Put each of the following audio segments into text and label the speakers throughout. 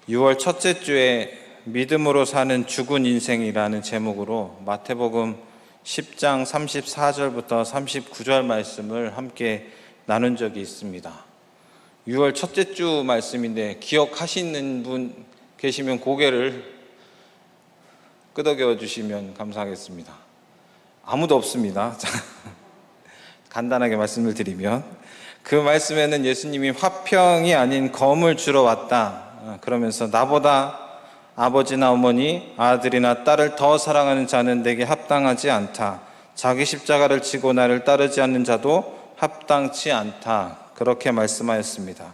Speaker 1: 6월 첫째 주에 믿음으로 사는 죽은 인생이라는 제목으로 마태복음 10장 34절부터 39절 말씀을 함께 나눈 적이 있습니다. 6월 첫째 주 말씀인데 기억하시는 분 계시면 고개를 끄덕여 주시면 감사하겠습니다. 아무도 없습니다. 간단하게 말씀을 드리면 그 말씀에는 예수님이 화평이 아닌 검을 주러 왔다 그러면서 나보다 아버지나 어머니, 아들이나 딸을 더 사랑하는 자는 내게 합당하지 않다. 자기 십자가를 지고 나를 따르지 않는 자도 합당치 않다. 그렇게 말씀하였습니다.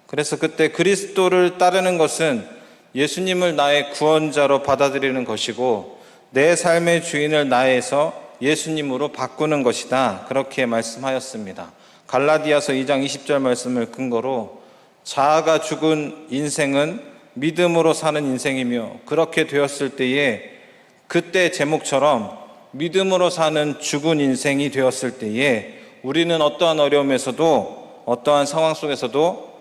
Speaker 1: 그래서 그때 그리스도를 따르는 것은 예수님을 나의 구원자로 받아들이는 것이고 내 삶의 주인을 나에서 예수님으로 바꾸는 것이다. 그렇게 말씀하였습니다. 갈라디아서 2장 20절 말씀을 근거로 자아가 죽은 인생은 믿음으로 사는 인생이며 그렇게 되었을 때에 그때 제목처럼 믿음으로 사는 죽은 인생이 되었을 때에 우리는 어떠한 어려움에서도 어떠한 상황 속에서도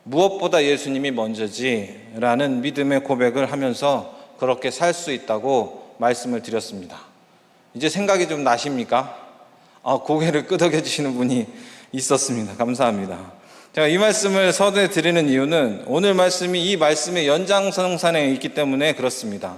Speaker 1: 무엇보다 예수님이 먼저지라는 믿음의 고백을 하면서 그렇게 살 수 있다고 말씀을 드렸습니다. 이제 생각이 좀 나십니까? 고개를 끄덕여 주시는 분이 있었습니다. 감사합니다. 제가 이 말씀을 서두에 드리는 이유는 오늘 말씀이 이 말씀의 연장선상에 있기 때문에 그렇습니다.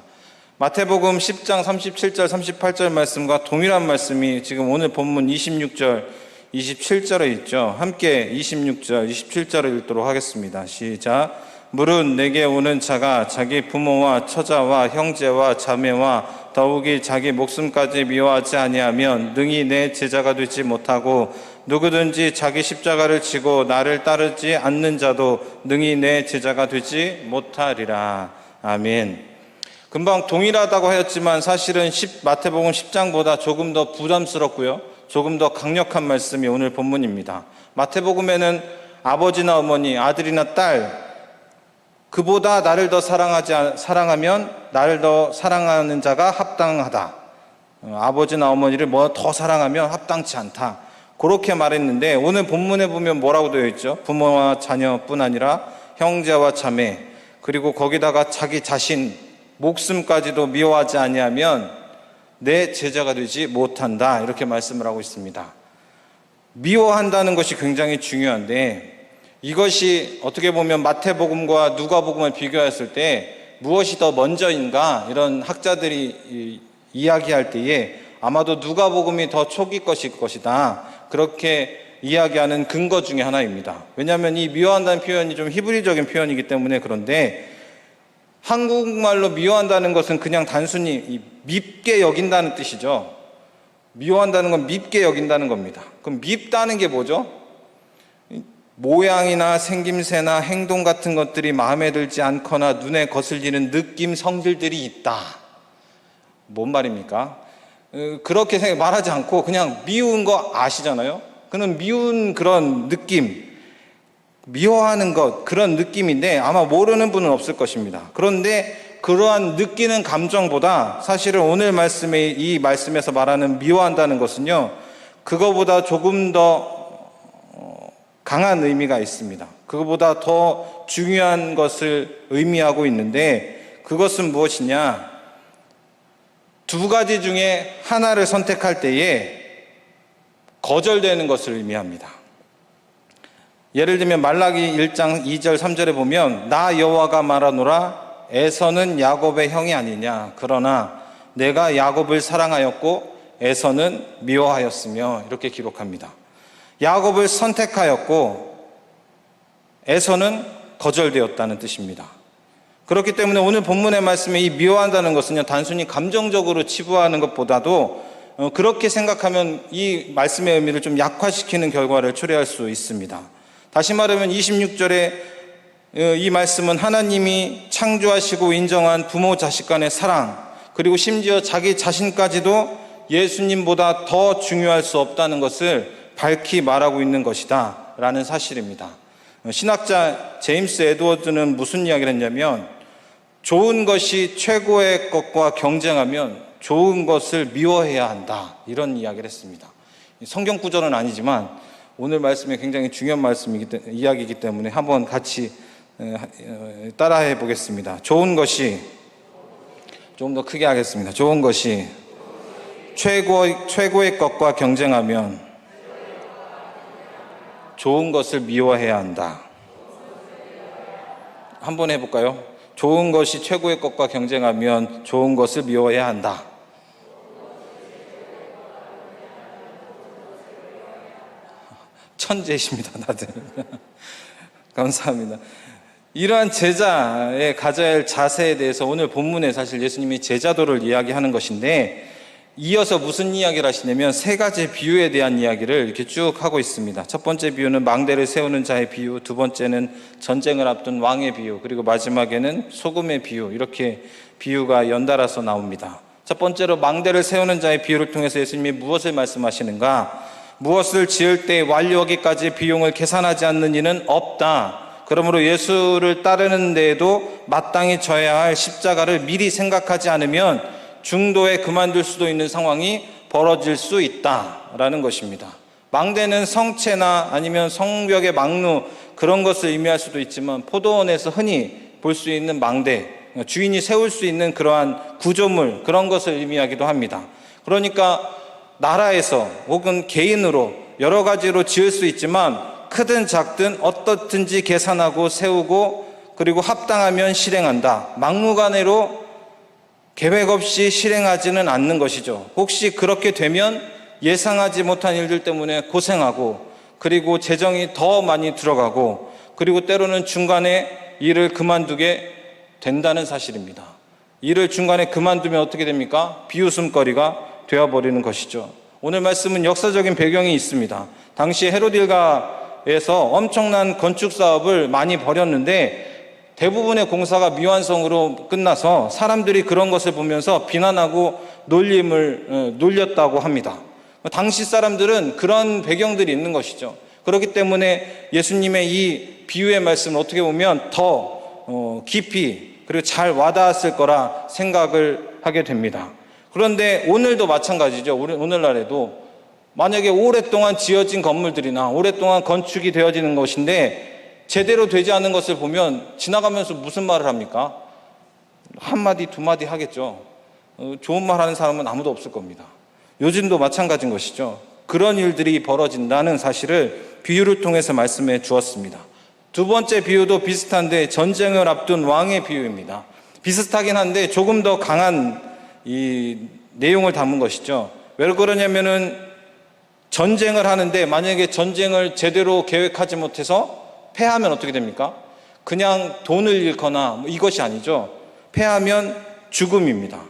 Speaker 1: 마태복음 10장 37절 38절 말씀과 동일한 말씀이 지금 오늘 본문 26절 27절에 있죠. 함께 26절 27절을 읽도록 하겠습니다. 시작. 무릇 내게 오는 자가 자기 부모와 처자와 형제와 자매와 더욱이 자기 목숨까지 미워하지 아니하면 능히 내 제자가 되지 못하고 누구든지 자기 십자가를 지고 나를 따르지 않는 자도 능히 내 제자가 되지 못하리라. 아멘. 금방 동일하다고 하였지만 사실은 마태복음 10장보다 조금 더 부담스럽고요, 조금 더 강력한 말씀이 오늘 본문입니다. 마태복음에는 아버지나 어머니, 아들이나 딸, 그보다 나를 더 사랑하면 나를 더 사랑하는 자가 합당하다. 아버지나 어머니를 더 사랑하면 합당치 않다. 그렇게 말했는데 오늘 본문에 보면 뭐라고 되어 있죠? 부모와 자녀뿐 아니라 형제와 자매, 그리고 거기다가 자기 자신 목숨까지도 미워하지 아니하면 내 제자가 되지 못한다. 이렇게 말씀을 하고 있습니다. 미워한다는 것이 굉장히 중요한데 이것이 어떻게 보면 마태복음과 누가복음을 비교했을 때 무엇이 더 먼저인가 이런 학자들이 이야기할 때에 아마도 누가복음이 더 초기 것일 것이다. 그렇게 이야기하는 근거 중에 하나입니다. 왜냐하면 이 미워한다는 표현이 좀 히브리적인 표현이기 때문에 그런데 한국말로 미워한다는 것은 그냥 단순히 밉게 여긴다는 뜻이죠. 미워한다는 건 밉게 여긴다는 겁니다. 그럼 밉다는 게 뭐죠? 모양이나 생김새나 행동 같은 것들이 마음에 들지 않거나 눈에 거슬리는 느낌, 성질들이 있다. 뭔 말입니까? 그렇게 말하지 않고 그냥 미운 거 아시잖아요? 그는 미운 그런 느낌, 미워하는 것, 그런 느낌인데 아마 모르는 분은 없을 것입니다. 그런데 그러한 느끼는 감정보다 사실은 오늘 이 말씀에서 말하는 미워한다는 것은요, 그거보다 조금 더 강한 의미가 있습니다. 그거보다 더 중요한 것을 의미하고 있는데 그것은 무엇이냐? 두 가지 중에 하나를 선택할 때에 거절되는 것을 의미합니다. 예를 들면 말라기 1장 2절 3절에 보면 나 여호와가 말하노라 에서는 야곱의 형이 아니냐 그러나 내가 야곱을 사랑하였고 에서는 미워하였으며 이렇게 기록합니다. 야곱을 선택하였고 에서는 거절되었다는 뜻입니다. 그렇기 때문에 오늘 본문의 말씀에 이 미워한다는 것은요, 단순히 감정적으로 치부하는 것보다도 그렇게 생각하면 이 말씀의 의미를 좀 약화시키는 결과를 초래할 수 있습니다. 다시 말하면 26절에 이 말씀은 하나님이 창조하시고 인정한 부모 자식 간의 사랑, 그리고 심지어 자기 자신까지도 예수님보다 더 중요할 수 없다는 것을 밝히 말하고 있는 것이다 라는 사실입니다. 신학자 제임스 에드워드는 무슨 이야기를 했냐면 좋은 것이 최고의 것과 경쟁하면 좋은 것을 미워해야 한다, 이런 이야기를 했습니다. 성경 구절은 아니지만 오늘 말씀이 굉장히 중요한 이야기이기 때문에 한번 같이 따라해 보겠습니다. 좋은 것이, 좀 더 크게 하겠습니다. 좋은 것이 최고의 것과 경쟁하면 좋은 것을 미워해야 한다. 한번 해볼까요? 좋은 것이 최고의 것과 경쟁하면 좋은 것을 미워해야 한다. 천재이십니다, 다들. 감사합니다. 이러한 제자의 가져야 할 자세에 대해서 오늘 본문에 사실 예수님이 제자도를 이야기하는 것인데, 이어서 무슨 이야기를 하시냐면 세 가지 비유에 대한 이야기를 이렇게 쭉 하고 있습니다. 첫 번째 비유는 망대를 세우는 자의 비유, 두 번째는 전쟁을 앞둔 왕의 비유, 그리고 마지막에는 소금의 비유, 이렇게 비유가 연달아서 나옵니다. 첫 번째로 망대를 세우는 자의 비유를 통해서 예수님이 무엇을 말씀하시는가? 무엇을 지을 때 완료하기까지 비용을 계산하지 않는 이는 없다. 그러므로 예수를 따르는 데에도 마땅히 져야 할 십자가를 미리 생각하지 않으면 중도에 그만둘 수도 있는 상황이 벌어질 수 있다라는 것입니다. 망대는 성체나 아니면 성벽의 망루, 그런 것을 의미할 수도 있지만, 포도원에서 흔히 볼 수 있는 망대, 주인이 세울 수 있는 그러한 구조물, 그런 것을 의미하기도 합니다. 그러니까 나라에서 혹은 개인으로 여러 가지로 지을 수 있지만, 크든 작든 어떻든지 계산하고 세우고 그리고 합당하면 실행한다. 막무가내로 계획 없이 실행하지는 않는 것이죠. 혹시 그렇게 되면 예상하지 못한 일들 때문에 고생하고, 그리고 재정이 더 많이 들어가고, 그리고 때로는 중간에 일을 그만두게 된다는 사실입니다. 일을 중간에 그만두면 어떻게 됩니까? 비웃음거리가 되어버리는 것이죠. 오늘 말씀은 역사적인 배경이 있습니다. 당시 헤로딜가에서 엄청난 건축 사업을 많이 벌였는데, 대부분의 공사가 미완성으로 끝나서 사람들이 그런 것을 보면서 비난하고 놀렸다고 합니다. 당시 사람들은 그런 배경들이 있는 것이죠. 그렇기 때문에 예수님의 이 비유의 말씀을 어떻게 보면 더 깊이 그리고 잘 와닿았을 거라 생각을 하게 됩니다. 그런데 오늘도 마찬가지죠. 오늘날에도 만약에 오랫동안 지어진 건물들이나 오랫동안 건축이 되어지는 것인데 제대로 되지 않은 것을 보면 지나가면서 무슨 말을 합니까? 한마디 두마디 하겠죠. 좋은 말 하는 사람은 아무도 없을 겁니다. 요즘도 마찬가지인 것이죠. 그런 일들이 벌어진다는 사실을 비유를 통해서 말씀해 주었습니다. 두 번째 비유도 비슷한데 전쟁을 앞둔 왕의 비유입니다. 비슷하긴 한데 조금 더 강한 이 내용을 담은 것이죠. 왜 그러냐면은 전쟁을 하는데 만약에 전쟁을 제대로 계획하지 못해서 패하면 어떻게 됩니까? 그냥 돈을 잃거나 이것이 아니죠. 패하면 죽음입니다.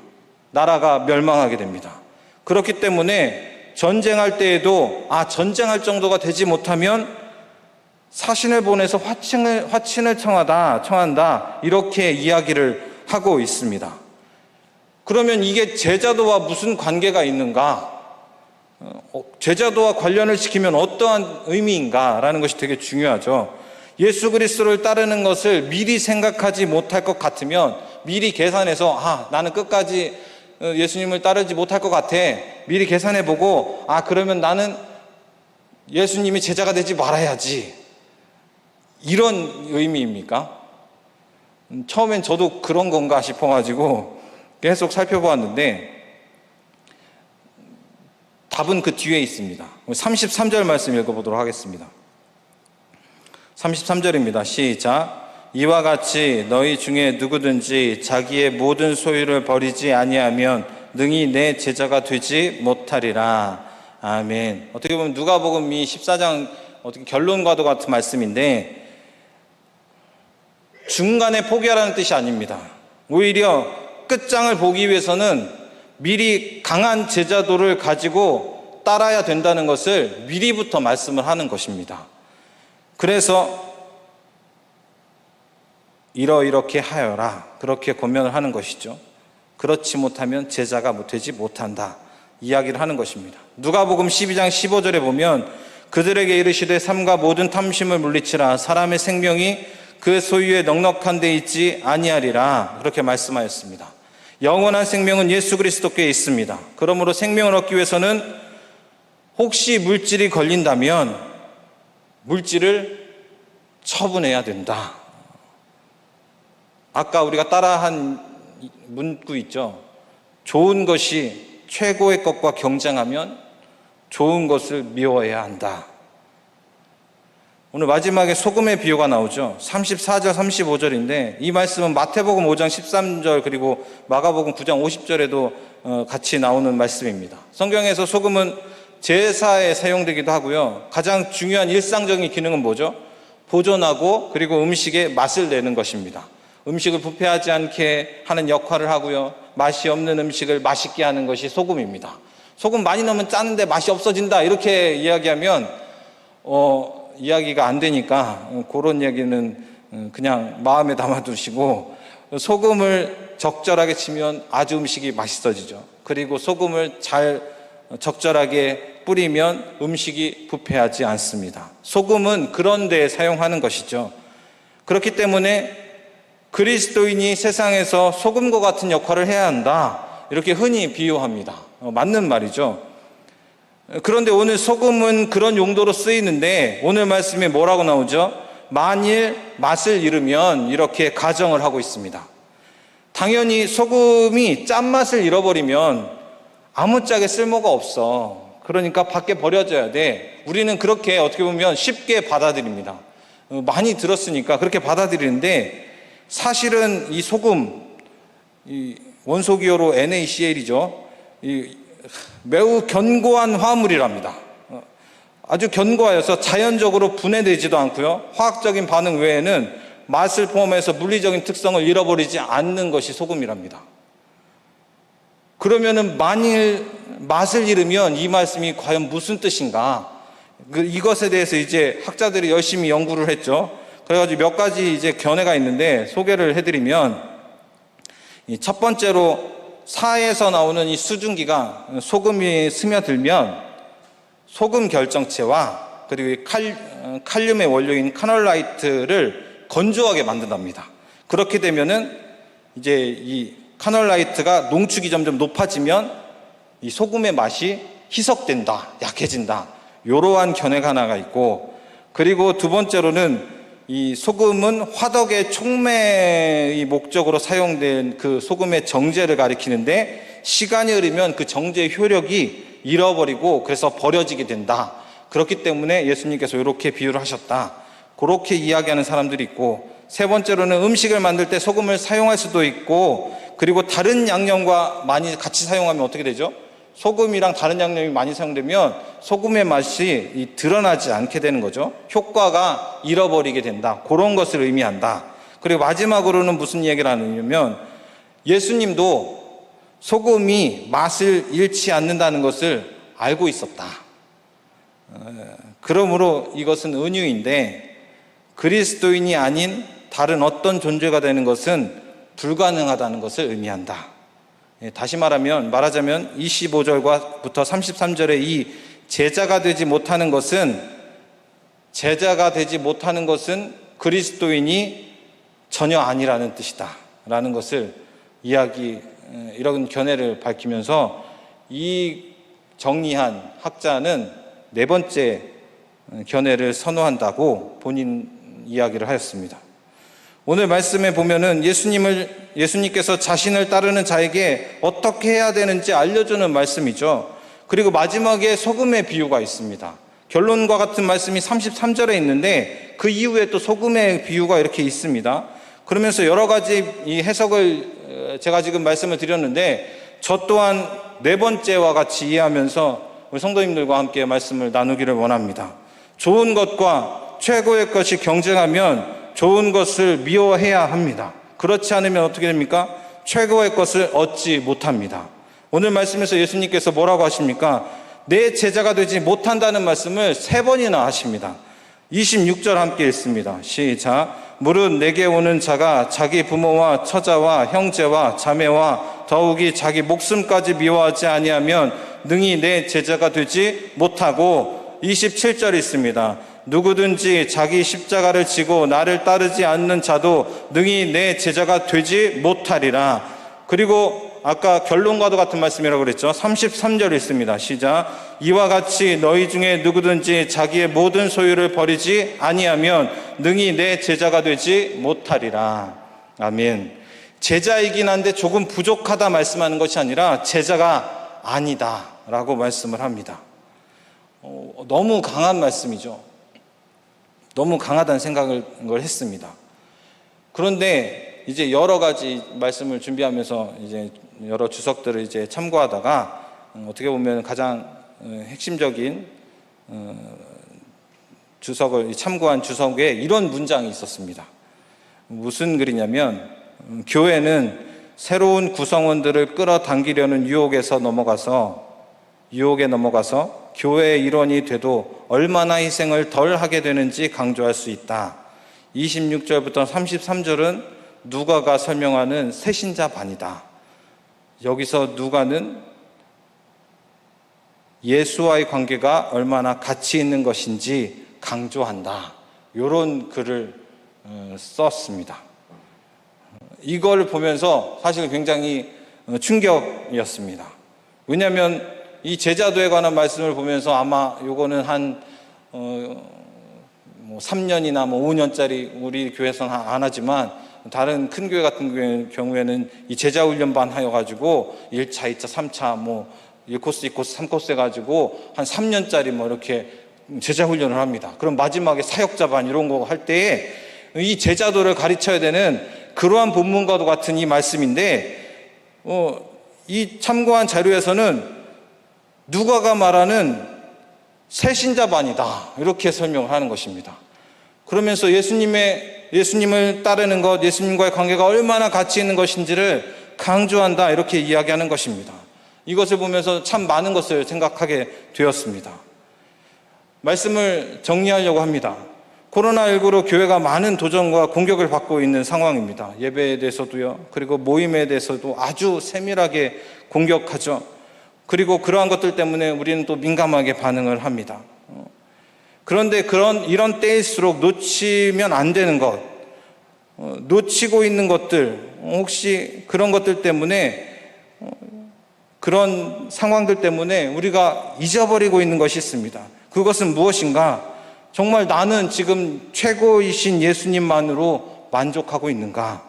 Speaker 1: 나라가 멸망하게 됩니다. 그렇기 때문에 전쟁할 때에도 전쟁할 정도가 되지 못하면 사신을 보내서 화친을 청한다 이렇게 이야기를 하고 있습니다. 그러면 이게 제자도와 무슨 관계가 있는가? 제자도와 관련을 시키면 어떠한 의미인가라는 것이 되게 중요하죠. 예수 그리스도를 따르는 것을 미리 생각하지 못할 것 같으면, 미리 계산해서 나는 끝까지 예수님을 따르지 못할 것 같아, 미리 계산해보고 그러면 나는 예수님이 제자가 되지 말아야지, 이런 의미입니까? 처음엔 저도 그런 건가 싶어가지고 계속 살펴보았는데 답은 그 뒤에 있습니다. 33절 말씀 읽어보도록 하겠습니다. 33절입니다. 시작. 이와 같이 너희 중에 누구든지 자기의 모든 소유를 버리지 아니하면 능히 내 제자가 되지 못하리라. 아멘. 어떻게 보면 누가복음 이 14장 어떻게 결론과도 같은 말씀인데, 중간에 포기하라는 뜻이 아닙니다. 오히려 끝장을 보기 위해서는 미리 강한 제자도를 가지고 따라야 된다는 것을 미리부터 말씀을 하는 것입니다. 그래서 이렇게 하여라, 그렇게 권면을 하는 것이죠. 그렇지 못하면 제자가 되지 못한다 이야기를 하는 것입니다. 누가복음 12장 15절에 보면 그들에게 이르시되 삼가 모든 탐심을 물리치라. 사람의 생명이 그 소유에 넉넉한 데 있지 아니하리라. 그렇게 말씀하였습니다. 영원한 생명은 예수 그리스도께 있습니다. 그러므로 생명을 얻기 위해서는 혹시 물질이 걸린다면 물질을 처분해야 된다. 아까 우리가 따라한 문구 있죠. 좋은 것이 최고의 것과 경쟁하면 좋은 것을 미워해야 한다. 오늘 마지막에 소금의 비유가 나오죠. 34절, 35절인데 이 말씀은 마태복음 5장 13절 그리고 마가복음 9장 50절에도 같이 나오는 말씀입니다. 성경에서 소금은 제사에 사용되기도 하고요. 가장 중요한 일상적인 기능은 뭐죠? 보존하고 그리고 음식에 맛을 내는 것입니다. 음식을 부패하지 않게 하는 역할을 하고요. 맛이 없는 음식을 맛있게 하는 것이 소금입니다. 소금 많이 넣으면 짜는데 맛이 없어진다 이렇게 이야기하면 이야기가 안 되니까 그런 이야기는 그냥 마음에 담아두시고 소금을 적절하게 치면 아주 음식이 맛있어지죠. 그리고 소금을 잘 적절하게 뿌리면 음식이 부패하지 않습니다. 소금은 그런 데에 사용하는 것이죠. 그렇기 때문에 그리스도인이 세상에서 소금과 같은 역할을 해야 한다. 이렇게 흔히 비유합니다. 맞는 말이죠. 그런데 오늘 소금은 그런 용도로 쓰이는데 오늘 말씀에 뭐라고 나오죠? 만일 맛을 잃으면 이렇게 가정을 하고 있습니다. 당연히 소금이 짠맛을 잃어버리면 아무짝에 쓸모가 없어. 그러니까 밖에 버려져야 돼. 우리는 그렇게 어떻게 보면 쉽게 받아들입니다. 많이 들었으니까 그렇게 받아들이는데 사실은 이 소금, 이 원소기호로 NaCl이죠. 매우 견고한 화합물이랍니다. 아주 견고하여서 자연적으로 분해되지도 않고요. 화학적인 반응 외에는 맛을 포함해서 물리적인 특성을 잃어버리지 않는 것이 소금이랍니다. 그러면은 만일 맛을 잃으면 이 말씀이 과연 무슨 뜻인가? 이것에 대해서 이제 학자들이 열심히 연구를 했죠. 그래가지고 몇 가지 이제 견해가 있는데 소개를 해드리면 첫 번째로 사에서 나오는 이 수증기가 소금이 스며들면 소금 결정체와 그리고 칼륨의 원료인 카놀라이트를 건조하게 만든답니다. 그렇게 되면은 이제 이 카놀라이트가 농축이 점점 높아지면 이 소금의 맛이 희석된다, 약해진다. 이러한 견해가 하나가 있고, 그리고 두 번째로는 이 소금은 화덕의 촉매의 목적으로 사용된 그 소금의 정제를 가리키는데 시간이 흐르면 그 정제의 효력이 잃어버리고 그래서 버려지게 된다. 그렇기 때문에 예수님께서 이렇게 비유를 하셨다. 그렇게 이야기하는 사람들이 있고, 세 번째로는 음식을 만들 때 소금을 사용할 수도 있고, 그리고 다른 양념과 많이 같이 사용하면 어떻게 되죠? 소금이랑 다른 양념이 많이 사용되면 소금의 맛이 드러나지 않게 되는 거죠. 효과가 잃어버리게 된다. 그런 것을 의미한다. 그리고 마지막으로는 무슨 얘기를 하냐면 예수님도 소금이 맛을 잃지 않는다는 것을 알고 있었다. 그러므로 이것은 은유인데 그리스도인이 아닌 다른 어떤 존재가 되는 것은 불가능하다는 것을 의미한다. 다시 말하자면 25절부터 33절의 이 제자가 되지 못하는 것은 그리스도인이 전혀 아니라는 뜻이다 라는 것을 이런 견해를 밝히면서 이 정리한 학자는 네 번째 견해를 선호한다고 본인 이야기를 하였습니다. 오늘 말씀에 보면은 예수님께서 자신을 따르는 자에게 어떻게 해야 되는지 알려주는 말씀이죠. 그리고 마지막에 소금의 비유가 있습니다. 결론과 같은 말씀이 33절에 있는데 그 이후에 또 소금의 비유가 이렇게 있습니다. 그러면서 여러 가지 이 해석을 제가 지금 말씀을 드렸는데 저 또한 네 번째와 같이 이해하면서 우리 성도님들과 함께 말씀을 나누기를 원합니다. 좋은 것과 최고의 것이 경쟁하면 좋은 것을 미워해야 합니다. 그렇지 않으면 어떻게 됩니까? 최고의 것을 얻지 못합니다. 오늘 말씀에서 예수님께서 뭐라고 하십니까? 내 제자가 되지 못한다는 말씀을 3번이나 하십니다. 26절 함께 읽습니다. 시작. 무릇 내게 오는 자가 자기 부모와 처자와 형제와 자매와 더욱이 자기 목숨까지 미워하지 아니하면 능히 내 제자가 되지 못하고, 27절 있습니다. 누구든지 자기 십자가를 지고 나를 따르지 않는 자도 능히 내 제자가 되지 못하리라. 그리고 아까 결론과도 같은 말씀이라고 그랬죠. 33절 있습니다. 시작. 이와 같이 너희 중에 누구든지 자기의 모든 소유를 버리지 아니하면 능히 내 제자가 되지 못하리라. 아멘. 제자이긴 한데 조금 부족하다 말씀하는 것이 아니라 제자가 아니다 라고 말씀을 합니다. 너무 강한 말씀이죠. 너무 강하다는 생각을 했습니다. 그런데 이제 여러 가지 말씀을 준비하면서 이제 여러 주석들을 이제 참고하다가 어떻게 보면 가장 핵심적인 주석을 참고한 주석에 이런 문장이 있었습니다. 무슨 글이냐면, 교회는 새로운 구성원들을 끌어당기려는 유혹에 넘어가서 교회의 일원이 돼도 얼마나 희생을 덜 하게 되는지 강조할 수 있다. 26절부터 33절은 누가가 설명하는 새신자 반이다. 여기서 누가는 예수와의 관계가 얼마나 가치 있는 것인지 강조한다. 이런 글을 썼습니다. 이걸 보면서 사실 굉장히 충격이었습니다. 왜냐하면 이 제자도에 관한 말씀을 보면서 아마 요거는 한 3년이나 5년짜리 우리 교회에서는 안 하지만 다른 큰 교회 같은 경우에는 이 제자훈련반 하여가지고 1차, 2차, 3차 1코스, 2코스, 3코스 해가지고 한 3년짜리 이렇게 제자훈련을 합니다. 그럼 마지막에 사역자반 이런 거 할 때에 이 제자도를 가르쳐야 되는 그러한 본문과도 같은 이 말씀인데, 이 참고한 자료에서는 누가가 말하는 새신자반이다 이렇게 설명을 하는 것입니다. 그러면서 예수님을 따르는 것, 예수님과의 관계가 얼마나 가치 있는 것인지를 강조한다 이렇게 이야기하는 것입니다. 이것을 보면서 참 많은 것을 생각하게 되었습니다. 말씀을 정리하려고 합니다. 코로나19로 교회가 많은 도전과 공격을 받고 있는 상황입니다. 예배에 대해서도요, 그리고 모임에 대해서도 아주 세밀하게 공격하죠. 그리고 그러한 것들 때문에 우리는 또 민감하게 반응을 합니다. 그런데 이런 때일수록 놓치면 안 되는 것, 놓치고 있는 것들, 혹시 그런 것들 때문에, 그런 상황들 때문에 우리가 잊어버리고 있는 것이 있습니다. 그것은 무엇인가? 정말 나는 지금 최고이신 예수님만으로 만족하고 있는가?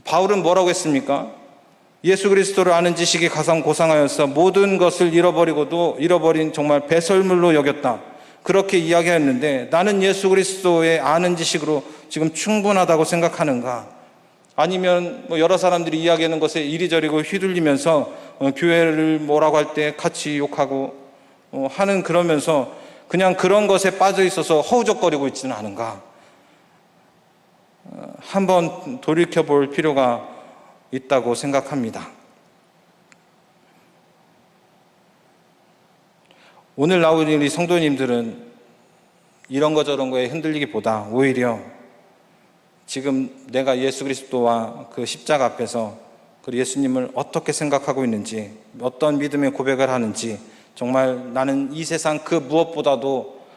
Speaker 1: 바울은 뭐라고 했습니까? 예수 그리스도를 아는 지식이 가장 고상하여서 모든 것을 잃어버린 정말 배설물로 여겼다. 그렇게 이야기했는데, 나는 예수 그리스도의 아는 지식으로 지금 충분하다고 생각하는가? 아니면 여러 사람들이 이야기하는 것에 이리저리 휘둘리면서 교회를 뭐라고 할 때 같이 욕하고 하는, 그러면서 그냥 그런 것에 빠져 있어서 허우적거리고 있지는 않은가? 한번 돌이켜볼 필요가 있다고 생각합니다. 오늘 나오는 우리 성도님들은 이런 거 저런 거에 흔들리기보다 오히려 지금 내가 예수 그리스도와 그 십자가 앞에서 그 예수님을 어떻게 생각하고 있는지, 어떤 믿음의 고백을 하는지, 정말 나는 이 세상 그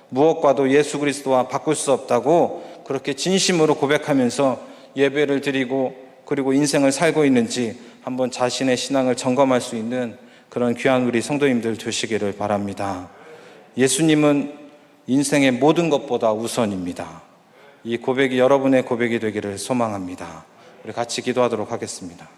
Speaker 1: 무엇과도 예수 그리스도와 바꿀 수 없다고 그렇게 진심으로 고백하면서 예배를 드리고 그리고 인생을 살고 있는지 한번 자신의 신앙을 점검할 수 있는 그런 귀한 우리 성도님들 되시기를 바랍니다. 예수님은 인생의 모든 것보다 우선입니다. 이 고백이 여러분의 고백이 되기를 소망합니다. 우리 같이 기도하도록 하겠습니다.